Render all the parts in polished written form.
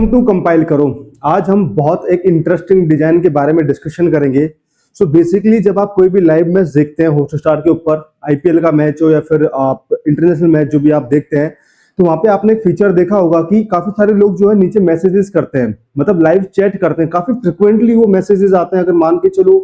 Welcome to compile करो। आज हम बहुत एक इंटरेस्टिंग डिजाइन के बारे में डिस्कशन करेंगे। सो बेसिकली जब आप कोई भी लाइव मैच देखते हैं हॉटस्टार के ऊपर, आईपीएल का मैच हो या फिर आप इंटरनेशनल मैच जो भी आप देखते हैं, तो वहां पे आपने एक फीचर देखा होगा कि काफी सारे लोग जो है नीचे मैसेजेस करते हैं, मतलब लाइव चैट करते हैं। काफी फ्रिक्वेंटली वो मैसेजेस आते हैं। अगर मान के चलो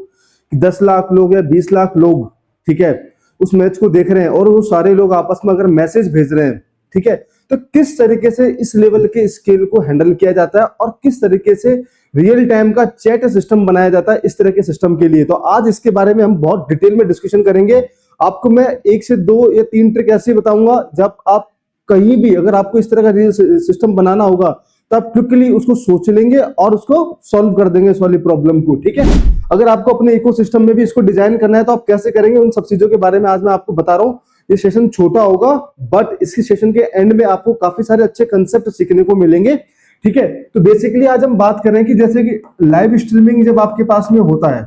कि 10 लाख लोग या 20 लाख लोग, ठीक है, उस मैच को देख रहे हैं और वो सारे लोग आपस में अगर मैसेज भेज रहे हैं, ठीक है, तो किस तरीके से इस लेवल के स्केल को हैंडल किया जाता है और किस तरीके से रियल टाइम का चैट सिस्टम बनाया जाता है इस तरह के सिस्टम के लिए। तो आज इसके बारे में हम बहुत डिटेल में डिस्कशन करेंगे। आपको मैं 1 से 2 या 3 ट्रिक ऐसे बताऊंगा, जब आप कहीं भी अगर आपको इस तरह का रियल सिस्टम बनाना होगा तो आप क्विकली उसको सोच लेंगे और उसको सॉल्व कर देंगे इस वाली प्रॉब्लम को, ठीक है। अगर आपको अपने इकोसिस्टम में भी इसको डिजाइन करना है तो आप कैसे करेंगे, उन सब चीजों के बारे में आज मैं आपको बता रहा हूं। ये सेशन छोटा होगा बट इसी सेशन के एंड में आपको काफी सारे अच्छे कंसेप्ट सीखने को मिलेंगे, ठीक है। तो बेसिकली आज हम बात करें कि जैसे कि लाइव स्ट्रीमिंग जब आपके पास में होता है,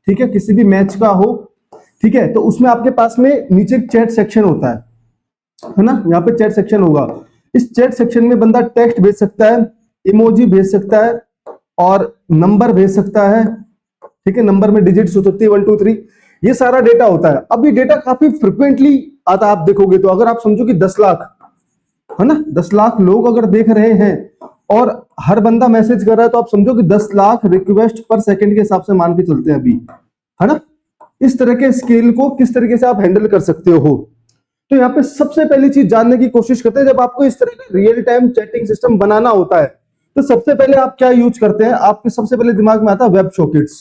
ठीक है, किसी भी मैच का हो, ठीक है, तो उसमें आपके पास में नीचे चैट सेक्शन होता है ना। यहाँ पे चैट सेक्शन होगा। इस चैट सेक्शन में बंदा टेक्स्ट भेज सकता है, इमोजी भेज सकता है और नंबर भेज सकता है, ठीक है। नंबर में डिजिट्स हो सकती है 1 2 3, ये सारा डेटा होता है। अब ये डेटा काफी फ्रिक्वेंटली आता है। आप देखोगे तो अगर आप समझो कि 10 लाख है ना, 10 लाख लोग अगर देख रहे हैं और हर बंदा मैसेज कर रहा है, तो आप समझो कि 10 लाख रिक्वेस्ट पर सेकंड के हिसाब से मान के चलते हैं अभी, है ना। इस तरह के स्केल को किस तरीके से आप हैंडल कर सकते हो, तो यहाँ पे सबसे पहली चीज जानने की कोशिश करते हैं। जब आपको इस तरह का रियल टाइम चैटिंग सिस्टम बनाना होता है तो सबसे पहले आप क्या यूज करते हैं, आपके सबसे पहले दिमाग में आता है वेब सॉकेट्स।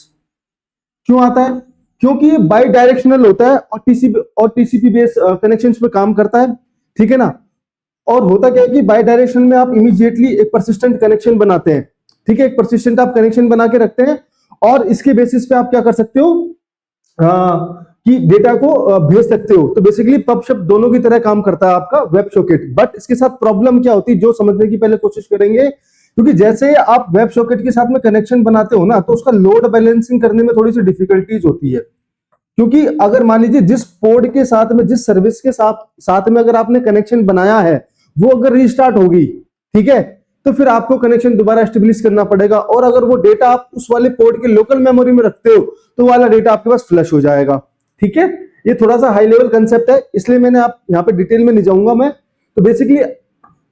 क्यों आता है? क्योंकि ये बाई डायरेक्शनल होता है और टीसीपी बेस कनेक्शंस पे काम करता है, ठीक है ना। और होता क्या है कि बाई डायरेक्शनल में आप इमीडिएटली एक परसिस्टेंट कनेक्शन बनाते हैं, ठीक है। एक परसिस्टेंट आप कनेक्शन बना के रखते हैं और इसके बेसिस पे आप क्या कर सकते हो कि डेटा को भेज सकते हो। तो बेसिकली पब शब्द दोनों की तरह काम करता है आपका वेब सॉकेट। बट इसके साथ प्रॉब्लम क्या होती है जो समझने की पहले कोशिश करेंगे, क्योंकि जैसे आप वेब सॉकेट के साथ में कनेक्शन बनाते हो ना, तो उसका लोड बैलेंसिंग करने में थोड़ी सी डिफिकल्टीज होती है। क्योंकि अगर मान लीजिए जिस पोर्ट के साथ में, जिस सर्विस के साथ में अगर आपने कनेक्शन बनाया है, वो अगर रीस्टार्ट होगी, ठीक है, तो फिर आपको कनेक्शन दोबारा एस्टेब्लिश करना पड़ेगा। और अगर वो डेटा आप उस वाले पोर्ट के लोकल मेमोरी में रखते हो तो वाला डेटा आपके पास फ्लश हो जाएगा, ठीक है। ये थोड़ा सा हाई लेवल कंसेप्ट है, इसलिए मैंने आप यहाँ पे डिटेल में नहीं जाऊंगा मैं। तो बेसिकली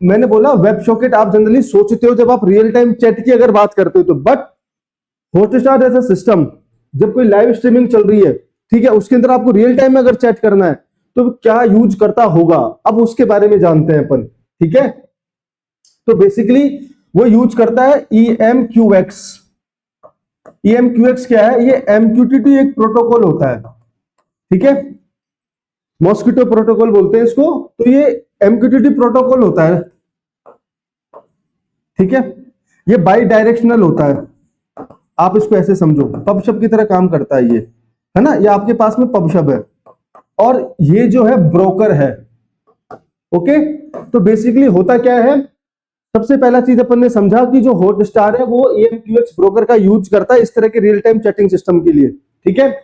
मैंने बोला वेब सॉकेट आप जनरली सोचते हो जब आप रियल टाइम चैट की अगर बात करते हो तो, बट हॉटस्टार जैसा सिस्टम जब कोई लाइव स्ट्रीमिंग चल रही है, ठीक है, उसके अंदर आपको रियल टाइम में अगर चैट करना है तो क्या यूज करता होगा, अब उसके बारे में जानते हैं अपन, ठीक है। तो बेसिकली वो यूज करता है EMQX। EMQX क्या है? ये MQTT एक प्रोटोकॉल होता है, ठीक है, मॉस्किटो प्रोटोकॉल बोलते हैं इसको। तो ये MQTT प्रोटोकॉल होता है, ठीक है। ये बाई डायरेक्शनल होता है, आप इसको ऐसे समझो, पबशब की तरह काम करता है ये, है ना। ये आपके पास में पबशब है और ये जो है ब्रोकर है, ओके। तो बेसिकली होता क्या है, सबसे पहला चीज अपन ने समझा कि जो हॉटस्टार है वो EMQX ब्रोकर का यूज करता है इस तरह के रियल टाइम चैटिंग सिस्टम के लिए, ठीक है।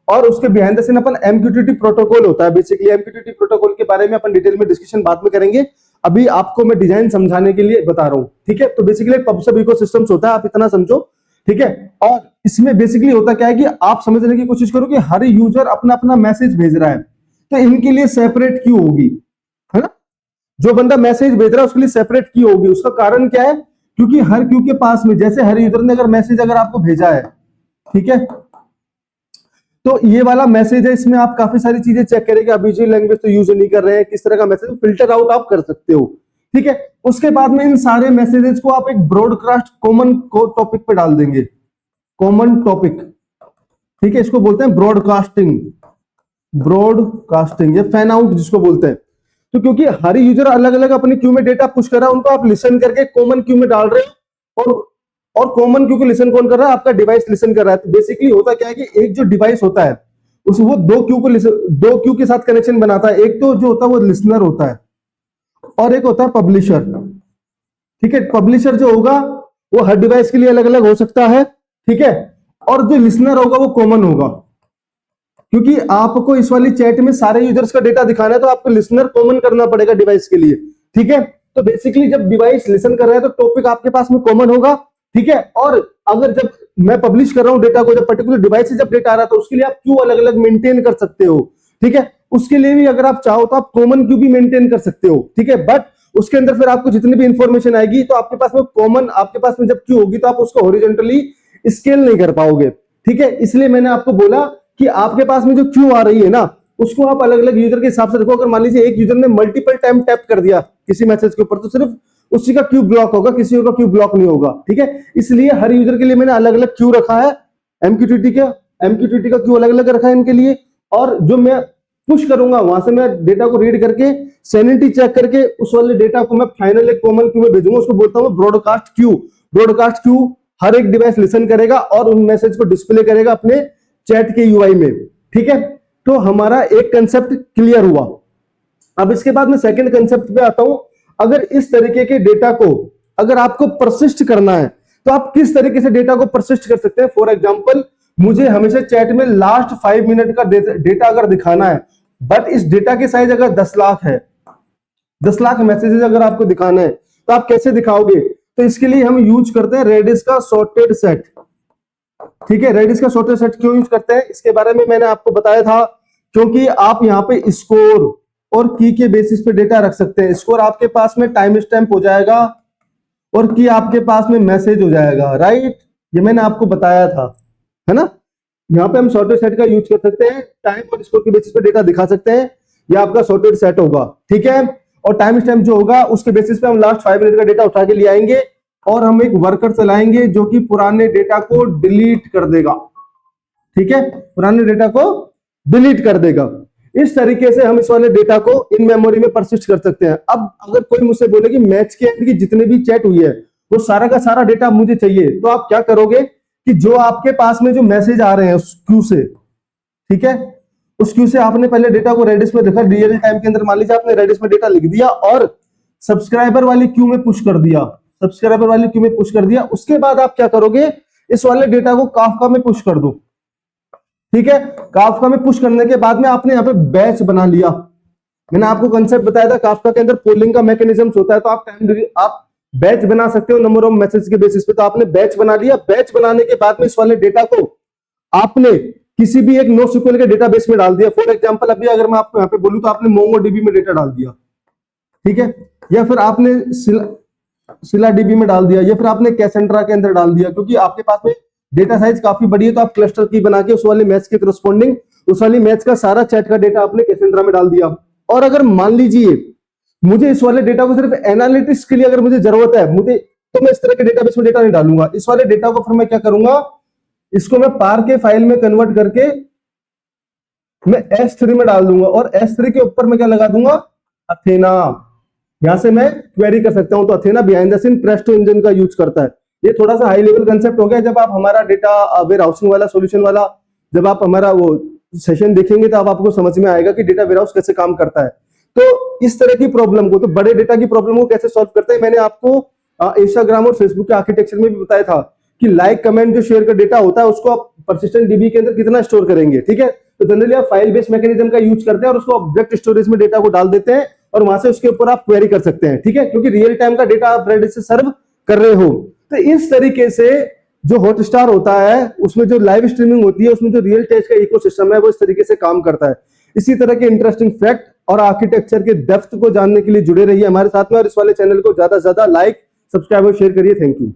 और उसके बिहाइंड द सीन अपन MQTT प्रोटोकॉल होता है। बेसिकली MQTT प्रोटोकॉल के बारे में अपन डिटेल में डिस्कशन बाद में करेंगे, अभी आपको मैं डिजाइन समझाने के लिए बता रहा हूं, ठीक है। तो बेसिकली पबसब इकोसिस्टम्स होता है, आप इतना समझो, ठीक है। और इसमें बेसिकली होता क्या है कि आप समझने की कोशिश करो कि हर यूजर अपना अपना मैसेज भेज रहा है, तो इनके लिए सेपरेट क्यू होगी, है ना। जो बंदा मैसेज भेज रहा है उसके लिए सेपरेट क्यू होगी। उसका कारण क्या है? क्योंकि हर क्यू के पास में, जैसे हर यूजर ने अगर मैसेज अगर आपको भेजा है, ठीक है, तो ये वाला मैसेज है, इसमें आप काफी सारी चीजें चेक करेंगे। अभी जो लैंग्वेज तो यूज नहीं कर रहे हैं, किस तरह का मैसेज फिल्टर आउट आप कर सकते हो, ठीक है। उसके बाद में इन सारे मैसेजेस को आप एक ब्रॉडकास्ट कॉमन टॉपिक पे डाल देंगे, कॉमन टॉपिक, ठीक है। इसको बोलते हैं ब्रॉडकास्टिंग, ब्रॉडकास्टिंग या फैन आउट जिसको बोलते हैं। तो क्योंकि हर यूजर अलग अलग अपने क्यू में डेटा पुश कर रहा है, उनको आप लिसन करके कॉमन क्यू में डाल रहे हो, और कॉमन क्यू को लिसन कौन कर रहा है? आपका डिवाइस लिसन कर रहा है। तो बेसिकली होता क्या है कि एक जो डिवाइस होता है उस वो दो क्यू के साथ कनेक्शन बनाता है। एक तो जो होता है वो लिसनर होता है और एक होता है पब्लिशर, ठीक है। पब्लिशर जो होगा वो हर डिवाइस के लिए अलग अलग हो सकता है, ठीक है। और जो लिसनर होगा वो कॉमन होगा, क्योंकि आपको इस वाली चैट में सारे यूजर्स का डेटा दिखाना है तो आपको लिसनर कॉमन करना पड़ेगा डिवाइस के लिए, ठीक है। तो बेसिकली जब डिवाइस लिसन कर रहा है तो टॉपिक आपके पास में कॉमन होगा, ठीक है। और अगर जब मैं पब्लिश कर रहा हूं डेटा को, जब पर्टिकुलर डिवाइस से जब डेटा आ रहा है तो उसके लिए आप क्यू अलग अलग मेंटेन कर सकते हो, ठीक है। उसके लिए भी अगर आप चाहो तो आप कॉमन क्यू भी मेंटेन कर सकते हो, ठीक है। बट उसके अंदर फिर आपको जितनी भी इंफॉर्मेशन आएगी तो आपके पास में कॉमन, आपके पास में जब क्यू होगी तो आप उसको हॉरिजॉन्टली स्केल नहीं कर पाओगे, ठीक है। इसलिए मैंने आपको बोला कि आपके पास में जो क्यू आ रही है ना, उसको आप अलग अलग यूजर के हिसाब से रखो। अगर मान लीजिए एक यूजर ने मल्टीपल टाइम टैप कर दिया किसी मैसेज के ऊपर तो सिर्फ उसी का क्यू ब्लॉक होगा, किसी का क्यू ब्लॉक नहीं होगा, ठीक है। इसलिए हर यूजर के लिए मैंने अलग अलग क्यू रखा है, एमक्यूटीटी का क्यू अलग अलग रखा है इनके लिए। और जो मैं पुश करूंगा वहां से मैं डेटा को रीड करके सैनिटी चेक करके उस वाले डेटा को मैं फाइनल एक कॉमन क्यू में भेजूंगा, उसको बोलता हूं ब्रॉडकास्ट क्यू। ब्रॉडकास्ट क्यू हर एक डिवाइस लिसन करेगा और उन मैसेज को डिस्प्ले करेगा अपने चैट के यूआई में, ठीक है। तो हमारा एक कंसेप्ट क्लियर हुआ। अब इसके बाद मैं सेकंड कंसेप्ट पे आता हूं। अगर इस तरीके के डेटा को अगर आपको परसिस्ट करना है तो आप किस तरीके से डेटा को परसिस्ट कर सकते हैं। फॉर एग्जांपल, मुझे हमेशा चैट में लास्ट 5 मिनट का डेटा अगर दिखाना है, बट इस डेटा के साइज अगर 10 लाख है, 10 लाख मैसेजेस अगर आपको दिखाना है तो आप कैसे दिखाओगे। तो इसके लिए हम यूज करते हैं रेडिस का सॉर्टेड सेट, ठीक है। रेडिस का सॉर्टेड सेट क्यों यूज करते हैं इसके बारे में मैंने आपको बताया था, क्योंकि आप यहाँ पे स्कोर और की के बेसिस पे डेटा रख सकते हैं। स्कोर आपके पास में टाइम स्टैम्प हो जाएगा और की आपके पास में मैसेज हो जाएगा, राइट। ये मैंने आपको बताया था, है ना। यहाँ पे हम सॉर्टेड सेट का यूज कर सकते हैं, टाइम और स्कोर के बेसिस पे डेटा दिखा सकते हैं। ये आपका सॉर्टेड सेट होगा, ठीक है। और टाइम स्टैम्प जो होगा उसके बेसिस पे हम लास्ट 5 मिनट का डेटा उठा के ले आएंगे और हम एक वर्कर चलाएंगे जो कि पुराने डेटा को डिलीट कर देगा, ठीक है। पुराने डेटा को डिलीट कर देगा। इस तरीके से हम इस वाले डेटा को इन मेमोरी में परसिस्ट कर सकते हैं। अब अगर कोई मुझसे बोले कि मैच के एंड की जितने भी चैट हुई है वो सारा का सारा डेटा मुझे चाहिए, तो आप क्या करोगे कि जो आपके पास में जो मैसेज आ रहे हैं उस क्यू से, ठीक है, उस क्यू से आपने पहले डेटा को रेडिस में लिखा, रियल टाइम के अंदर मान लीजिए आपने रेडिस में डेटा लिख दिया और सब्सक्राइबर वाली क्यू में पुश कर दिया, सब्सक्राइबर वाली क्यू में पुश कर दिया। उसके बाद आप क्या करोगे, इस वाले डेटा को काफका में पुश कर दो, ठीक है। काफका में पुश करने के बाद में आपने यहाँ पे बैच बना लिया। मैंने आपको कंसेप्ट बताया था काफका के अंदर पोलिंग का मैकेनिज्म होता है, तो आप बैच बना सकते हो नंबर ऑफ मैसेज के बेसिस पे। तो आपने बैच बना लिया। बैच बनाने के बाद में इस वाले डेटा को आपने किसी भी एक NoSQL के डेटाबेस में डाल दिया। फॉर एग्जांपल अभी अगर मैं आपको यहाँ पे बोलूं तो आपने MongoDB में डेटा डाल दिया, ठीक है, या फिर आपने ScyllaDB में डाल दिया, या फिर आपने कैसेंड्रा के अंदर डाल दिया। क्योंकि आपके पास में डेटा साइज काफी बड़ी है तो आप क्लस्टर की बना के उस वाले मैच के करस्पॉन्डिंग उस वाली मैच का सारा चैट का डेटा आपने कैसेंड्रा में डाल दिया। और अगर मान लीजिए मुझे इस वाले डेटा को सिर्फ एनालिटिक्स के लिए अगर मुझे जरूरत है, मुझे तो मैं इस तरह के डेटाबेस में डेटा नहीं डालूंगा। इस वाले डेटा को फिर मैं क्या करूंगा, इसको मैं पार के फाइल में कन्वर्ट करके मैं S3 में डाल दूंगा और S3 के ऊपर मैं क्या लगा दूंगा, अथेना। यहां से मैं क्वेरी कर सकता हूं। तो Athena behind the scene Presto engine का यूज करता है। ये थोड़ा सा हाई लेवल कंसेप्ट हो गया। जब आप हमारा डेटा वेयर हाउसिंग वाला सोल्यूशन वाला जब आप हमारा वो सेशन देखेंगे तो अब आपको समझ में आएगा कि डेटा वेयर हाउस कैसे काम करता है। तो इस तरह की प्रॉब्लम को, तो बड़े डेटा की प्रॉब्लम को कैसे सॉल्व करते हैं, मैंने आपको इंस्टाग्राम और फेसबुक के आर्किटेक्चर में भी बताया था कि लाइक कमेंट जो शेयर का डेटा होता है उसको आप परसिस्टेंट डीबी के अंदर कितना स्टोर करेंगे, ठीक है। तो जनरली आप फाइल बेस्ड मैकेनिज्म का यूज करते हैं और उसको ऑब्जेक्ट स्टोरेज में डेटा को डाल देते हैं और वहां से उसके ऊपर आप क्वेरी कर सकते हैं, ठीक है, क्योंकि रियल टाइम का डेटा आप रेडिस से सर्व कर रहे हो। तो इस तरीके से जो हॉटस्टार होता है उसमें जो लाइव स्ट्रीमिंग होती है उसमें जो रियल टेस्ट का इकोसिस्टम है वो इस तरीके से काम करता है। इसी तरह के इंटरेस्टिंग फैक्ट और आर्किटेक्चर के डेप्थ को जानने के लिए जुड़े रहिए हमारे साथ में और इस वाले चैनल को ज्यादा से ज्यादा लाइक, सब्सक्राइब और शेयर करिए। Thank you.